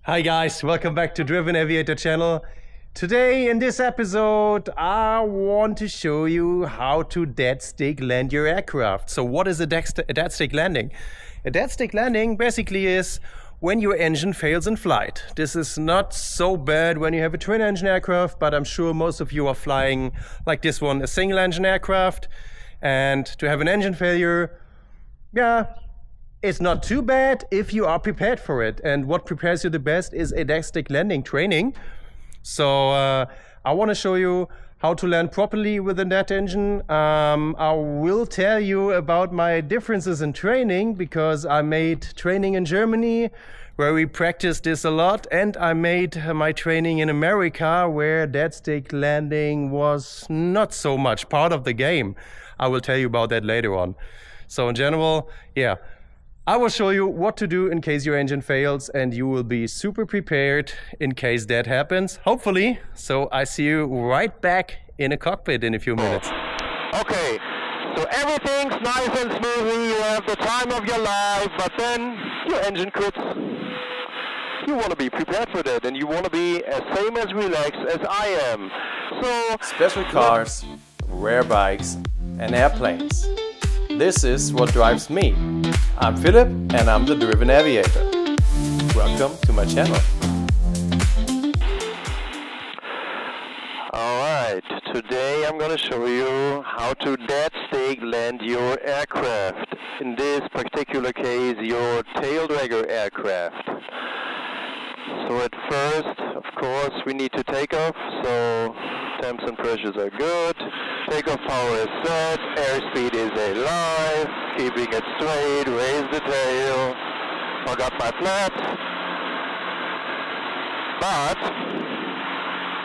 Hi guys, welcome back to Driven.aviator channel. Today in this episode I want to show you how to dead stick land your aircraft. So what is a dead stick landing? A dead stick landing basically is when your engine fails in flight. This is not so bad when you have a twin engine aircraft, but I'm sure most of you are flying like this one, a single engine aircraft, and to have an engine failure, yeah, it's not too bad if you are prepared for it. And what prepares you the best is a dead stick landing training. So I want to show you how to land properly with a net engine. I will tell you about my differences in training, because I made training in Germany where we practice this a lot, and I made my training in America where dead stick landing was not so much part of the game. I will tell you about that later on. So in general, yeah, I will show you what to do in case your engine fails, and you will be super prepared in case that happens, hopefully. So I see you right back in a cockpit in a few minutes. Okay, so everything's nice and smoothly, you have the time of your life, but then your engine quits. You want to be prepared for that, and you want to be as same as relaxed as I am. So special cars, rare bikes and airplanes. This is what drives me. I'm Philip and I'm the Driven Aviator. Welcome to my channel. Alright, today I'm going to show you how to dead stick land your aircraft. In this particular case, your taildragger aircraft. So at first, of course, we need to take off, so temps and pressures are good. Takeoff power is set, airspeed is alive, keeping it straight, raise the tail. Forgot my flaps. But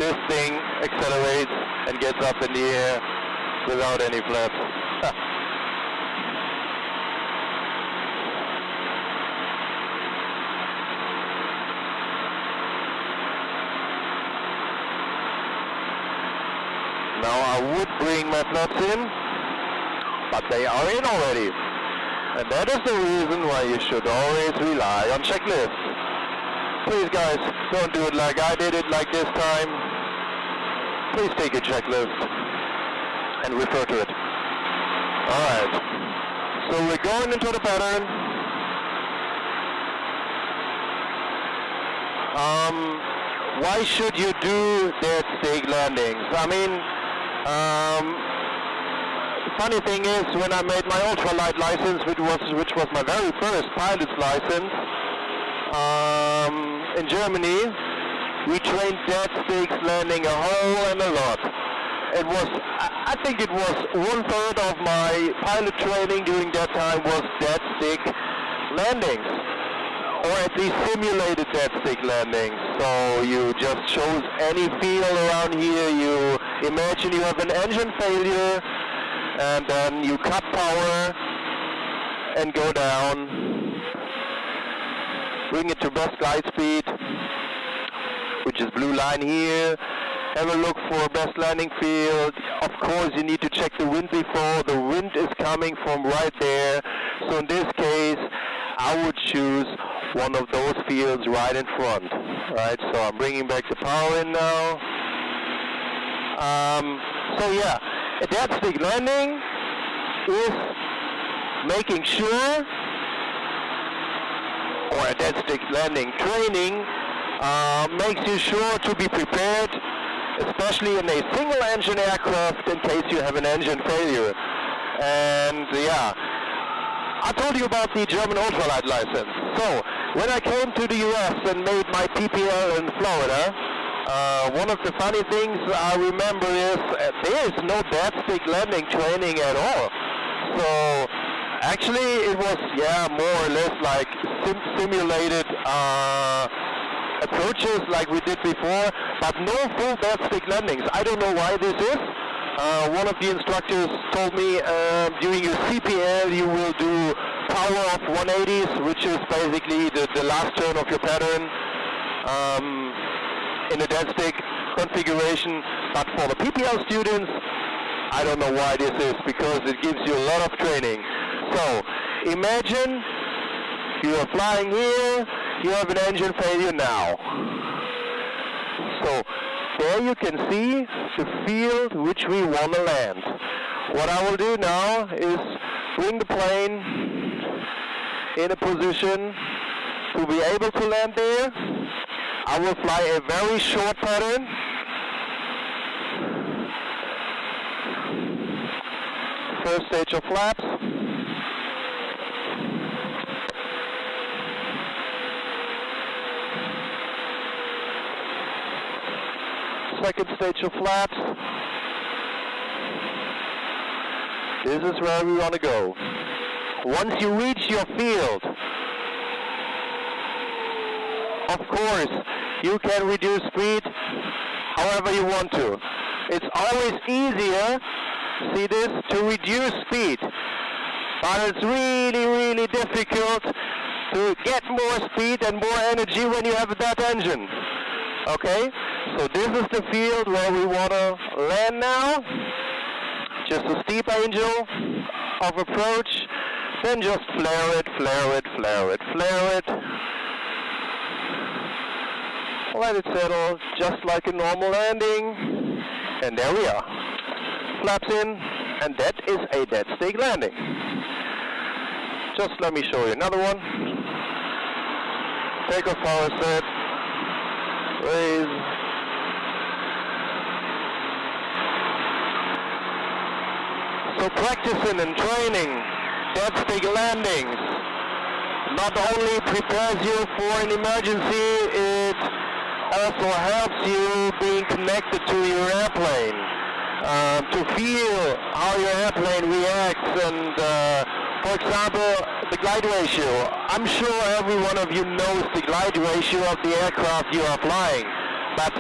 this thing accelerates and gets up in the air without any flaps. Now I would bring my flaps in, but they are in already. And that is the reason why you should always rely on checklists. Please guys, don't do it like I did it like this time. Please take a checklist and refer to it. Alright, so we're going into the pattern. Why should you do dead stick landings? I mean, funny thing is, when I made my ultralight license, which was my very first pilot's license, in Germany, we trained dead sticks landing a whole and a lot. It was, I think it was 1/3 of my pilot training during that time was dead stick landings, or at least simulated dead stick landings. So you just chose any field around here. You imagine you have an engine failure, and then you cut power and go down. Bring it to best glide speed, which is blue line here. Have a look for best landing field. Of course, you need to check the wind before. The wind is coming from right there. So in this case, I would choose one of those fields right in front. Right, so I'm bringing back the power in now. So yeah, a dead stick landing is making sure, or a dead stick landing training makes you sure to be prepared, especially in a single engine aircraft in case you have an engine failure. And yeah, I told you about the German ultralight license. So when I came to the US and made my PPL in Florida, one of the funny things I remember is there is no dead stick landing training at all. So actually it was, yeah, more or less like simulated approaches like we did before, but no full dead stick landings. I don't know why this is. One of the instructors told me during your CPL you will do power of 180s, which is basically the last turn of your pattern in a dead stick configuration. But for the PPL students, I don't know why this is, because it gives you a lot of training. So imagine you are flying here, you have an engine failure now. So there you can see the field which we want to land. What I will do now is bring the plane in a position to be able to land there. I will fly a very short pattern. First stage of flaps. Second stage of flaps. This is where we want to go. Once you reach your field, of course, you can reduce speed however you want to. It's always easier, see this, to reduce speed. But it's really, really difficult to get more speed and more energy when you have that engine. Okay? So this is the field where we want to land now. Just a steep angle of approach. Then just flare it, flare it, flare it, flare it. Let it settle just like a normal landing. And there we are. Flaps in, and that is a dead stick landing. Just let me show you another one. Takeoff power set. Raise. So practicing and training dead stick landings not only prepares you for an emergency, it also helps you being connected to your airplane, to feel how your airplane reacts, and for example, the glide ratio. I'm sure every one of you knows the glide ratio of the aircraft you are flying, but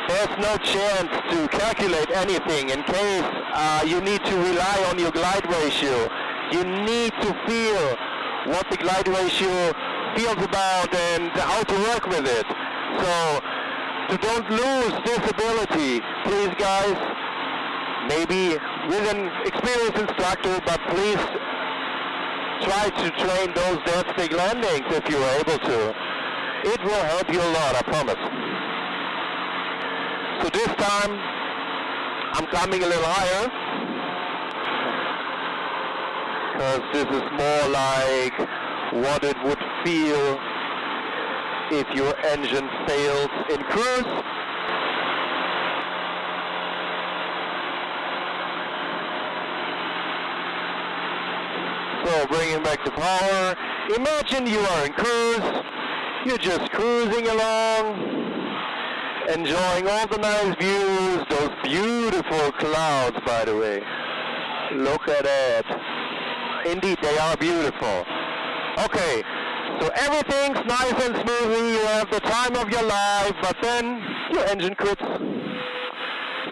there's no chance to calculate anything in case you need to rely on your glide ratio. You need to feel what the glide ratio feels about and how to work with it. So, to don't lose this ability, please guys, maybe with an experienced instructor, but please try to train those dead stick landings if you're able to. It will help you a lot, I promise. So this time, I'm climbing a little higher, because this is more like what it would feel if your engine fails in cruise. So bringing back the power. Imagine you are in cruise, you're just cruising along, enjoying all the nice views, those beautiful clouds, by the way. Look at that. Indeed, they are beautiful. Okay, so everything's nice and smoothly, you have the time of your life, but then your engine quits.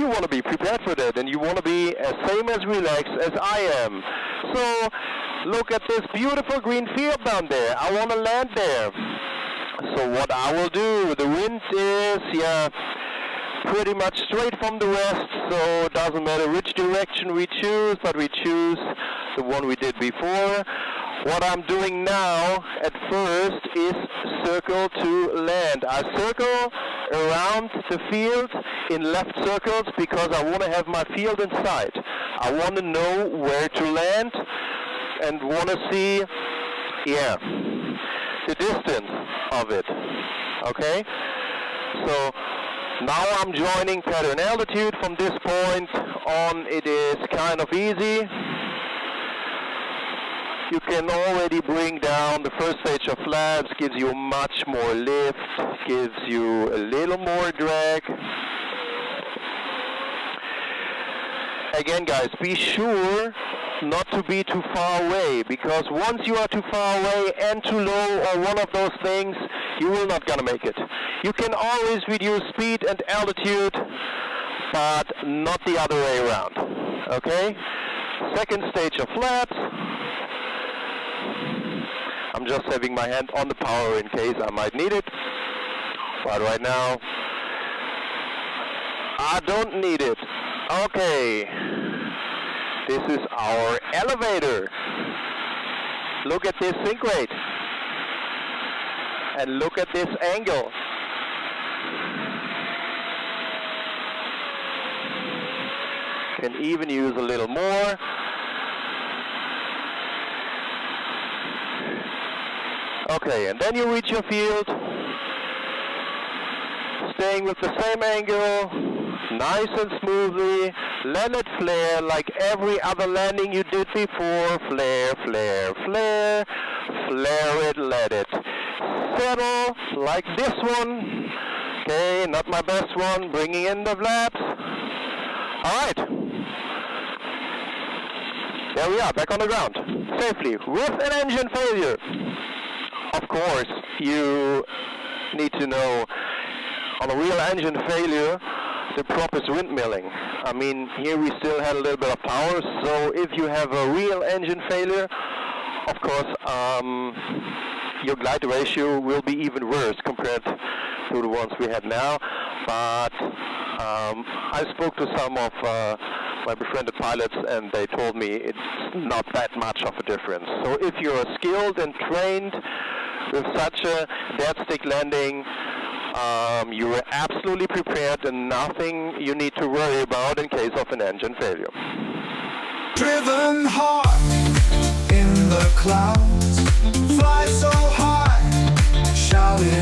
You want to be prepared for that, and you want to be as same as relaxed as I am. So, look at this beautiful green field down there. I want to land there. So what I will do, the wind is, pretty much straight from the west, so it doesn't matter which direction we choose, but we choose the one we did before. What I'm doing now at first is circle to land. I circle around the field in left circles because I want to have my field in sight. I want to know where to land and want to see, the distance of it. Okay? So now I'm joining pattern altitude. From this point on, it is kind of easy. You can already bring down the first stage of flaps, gives you much more lift, gives you a little more drag. Again guys, be sure not to be too far away, because once you are too far away and too low or one of those things, you will not gonna make it. You can always reduce speed and altitude, but not the other way around. Okay? Second stage of flaps. I'm just having my hand on the power in case I might need it. But right now, I don't need it. Okay. This is our elevator. Look at this sink rate. And look at this angle. Can even use a little more. Okay, and then you reach your field. Staying with the same angle, nice and smoothly. Let it flare like every other landing you did before. Flare, flare, flare. Flare it, let it settle like this one. Okay, not my best one. Bringing in the flaps. Alright. There we are, back on the ground. Safely, with an engine failure. Of course, you need to know on a real engine failure, the prop is windmilling. I mean, here we still had a little bit of power, so if you have a real engine failure, of course, your glide ratio will be even worse compared to the ones we had now. But I spoke to some of my befriended pilots, and they told me it's not that much of a difference. So if you're skilled and trained with such a dead stick landing, you are absolutely prepared and nothing you need to worry about in case of an engine failure. Driven hard in the clouds, fly so high, shouting